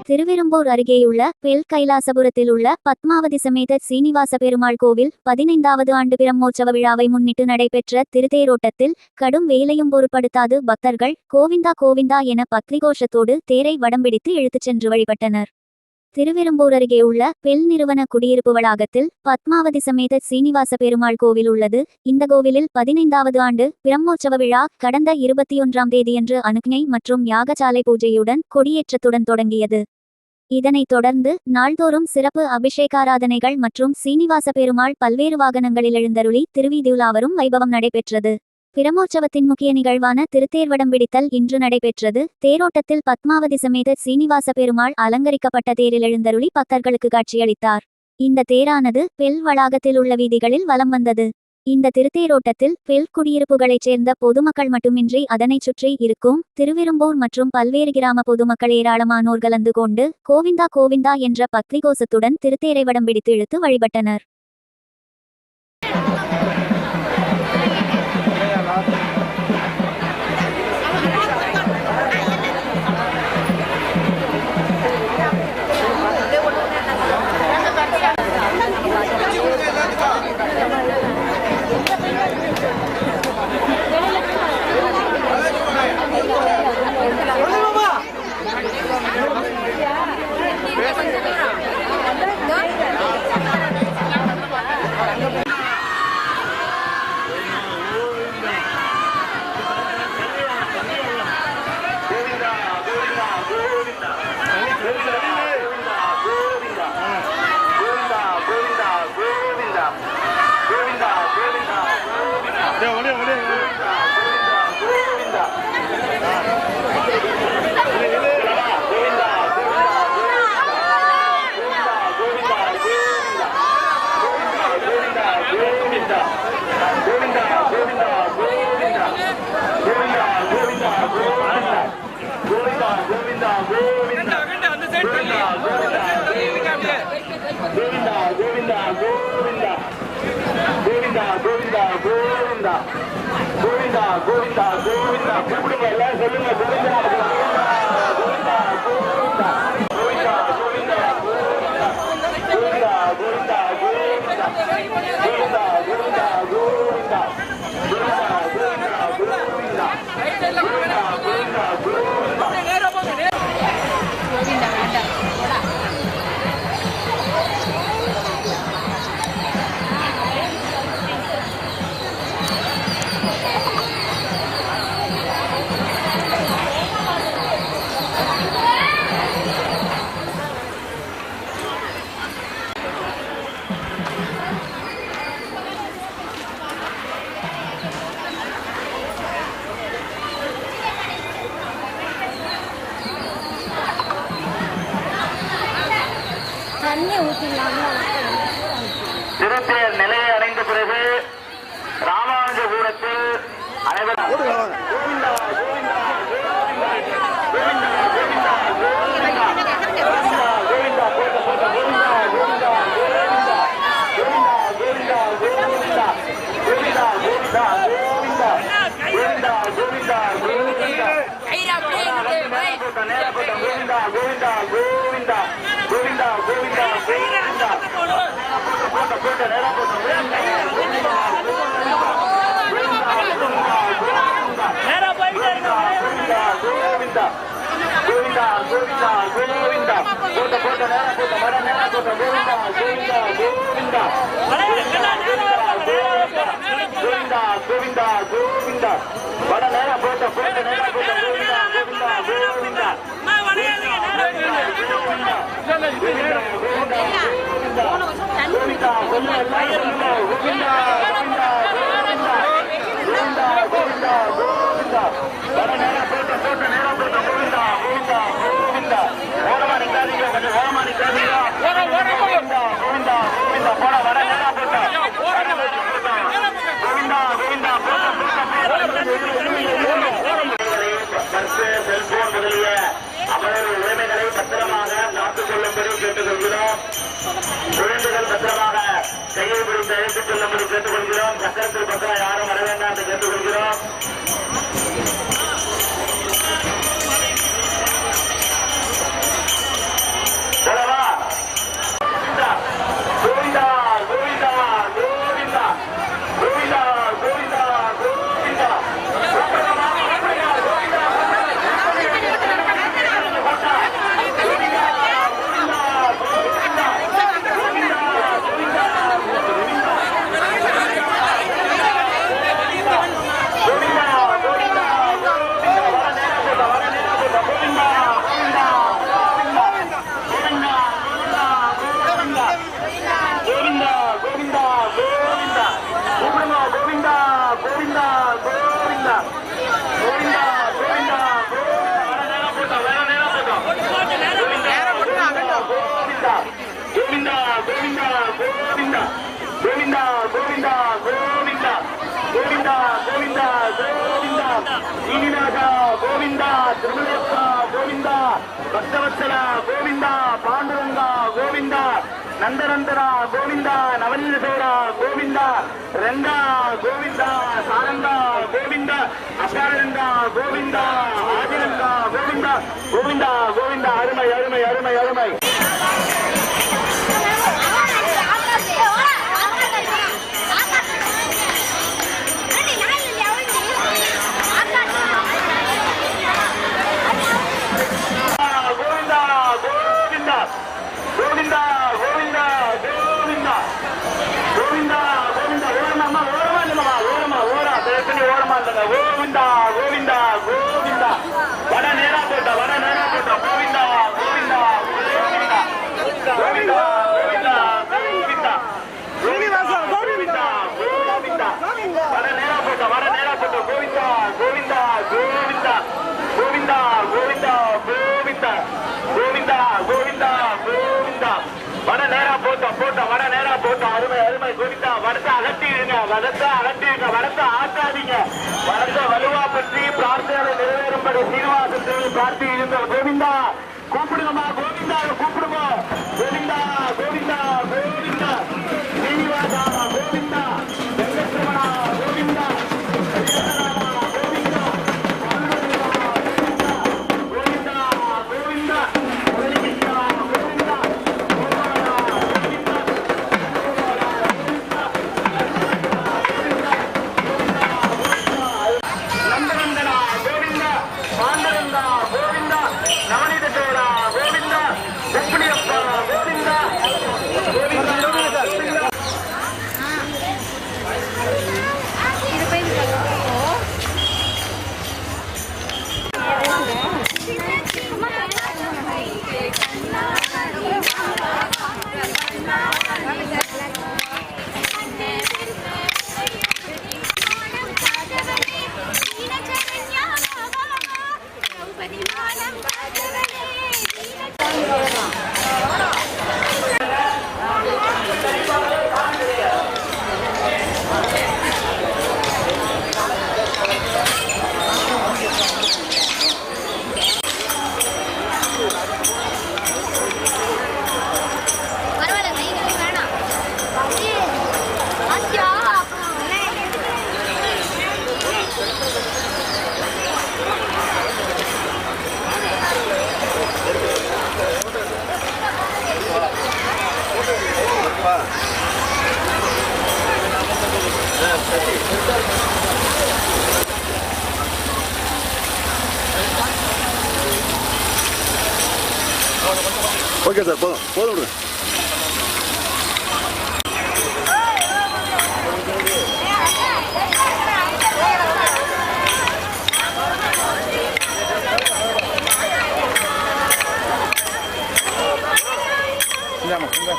திருவெரும்பூர் அருகேயுள்ள பெல் கைலாசபுரத்தில் உள்ள பத்மாவதி சமேத சீனிவாச பெருமாள் கோவில் 15வது ஆண்டு பிரம்மோற்சவ விழாவை முன்னிட்டு நடைபெற்ற திருத்தேரோட்டத்தில் கடும் வெயிலையும் பொருட்படுத்தாது பக்தர்கள் கோவிந்தா கோவிந்தா என பக்தி கோஷத்தோடு தேரை வடம்பிடித்து இழுத்துச் சென்று வழிபட்டனர். திருவெரும்பூர் அருகே உள்ள பெல் நிறுவன குடியிருப்பு வளாகத்தில் பத்மாவதி சமேத சீனிவாச பெருமாள் கோவில் உள்ளது. இந்த கோவிலில் 15வது ஆண்டு பிரம்மோற்சவ விழா கடந்த 21ஆம் தேதியன்று அனுக்ஞை மற்றும் யாகசாலை பூஜையுடன் கொடியேற்றத்துடன் தொடங்கியது. இதனைத் தொடர்ந்து நாள்தோறும் சிறப்பு அபிஷேகாராதனைகள் மற்றும் சீனிவாச பெருமாள் பல்வேறு வாகனங்களில் எழுந்தருளி திருவீதியுலாவரும் வைபவம் நடைபெற்றது. பிரமோற்சவத்தின் முக்கிய நிகழ்வான திருத்தேர்வடம் பிடித்தல் இன்று நடைபெற்றது. தேரோட்டத்தில் பத்மாவதி சமேத சீனிவாச பெருமாள் அலங்கரிக்கப்பட்ட தேரில் எழுந்தருளி பக்தர்களுக்கு காட்சியளித்தார். இந்த தேரானது பெல் வளாகத்தில் உள்ள வீதிகளில் வலம் வந்தது. இந்த திருத்தேரோட்டத்தில் பெல் குடியிருப்புகளைச் சேர்ந்த பொதுமக்கள் மட்டுமின்றி அதனைச் சுற்றி இருக்கும் திருவெரும்பூர் மற்றும் பல்வேறு கிராம பொதுமக்கள் ஏராளமானோர் கலந்து கொண்டு கோவிந்தா கோவிந்தா என்ற பக்தி கோஷத்துடன் திருத்தேரை வடம் பிடித்து இழுத்து வழிபட்டனர். திருத்தேர் நிலையை அடைந்த பிறகு ராமானுஜபுரத்தில் செல்போன் முதலிய அவரது உரிமைகளை பத்திரமாக காத்துக் கொள்ளும்படி கேட்டுக்கொள்கிறோம். குழந்தைகள் பத்திரமாக கையை பிடித்து அழைத்துக் கொள்ளும்படி கேட்டுக்கொள்கிறோம். திருமலையப்பா கோவிந்தா, பக்தவத்சலா கோவிந்தா, பாண்டுரங்கா கோவிந்தா, நந்தநந்தனா கோவிந்தா, நவநீதசோரா கோவிந்தா, ரங்கா கோவிந்தா, சாரங்கா கோவிந்தா, அகாரங்கா கோவிந்தா, ஆதிரங்கா கோவிந்தா, கோவிந்தா கோவிந்தா. அருமை அருமை அருமை அருமை. கோவிந்தா கோவிந்தா கோவிந்தா கோவிந்தா கோவிந்தா. ஓரமா ஓரமா இல்லைம்மா, ஓரமா ஓரா பேசணி ஓரமா இல்லைங்க. கோவிந்தா கோவிந்தா கோவிந்தா. வட நேரா போட்டா, வட நேரா போட்டா. கோவிந்தா கோவிந்தா கோவிந்தா கோவிந்தா கோவிந்தா கோவிந்தா கோவிந்தா கோவிந்தா. வட நேரா போட்டா, வட நேரா போட்டா. கோவிந்தா கோவிந்தா கோவிந்தா கோவிந்தா கோவிந்தா கோவிந்தா கோவிந்தா கோவிந்தா கோவிந்தா. வட நேரா போட்டா போட்டா, வட நேரா போட்டா. அருமை அருமை. கோவிந்தா. வடத்தை அகட்டிடுங்க, வடத்தை அகட்டிடுங்க, வடத்தை ஆட்டாதீங்க. வடத்தை வலுவா பற்றி பிரார்த்தனை நிறைவேறும்படி சீனிவாசத்தில் பிரார்த்தியுங்கள். கோவிந்தா கூப்பிடுங்கம்மா, கோவிந்தா கூப்பிடுங்க. கோவிந்தா கோவிந்தா கோவிந்தா. சீனிவாசா கோவிந்தா, வெங்கட்ரமணா கோவிந்தா, கோவிந்தா கோவிந்தா கோவிந்தா. நந்தநந்தனா கோவிந்தா, பாண்டரங்கா கோவிந்தா, நவநீதசோரா கோவிந்தா, உப்பிலியப்பா கோவிந்தா, கோவிந்தா கோவிந்தா. ஓகே சார், போதும் போதும் விடுங்க. இந்தாம்மா இந்தா.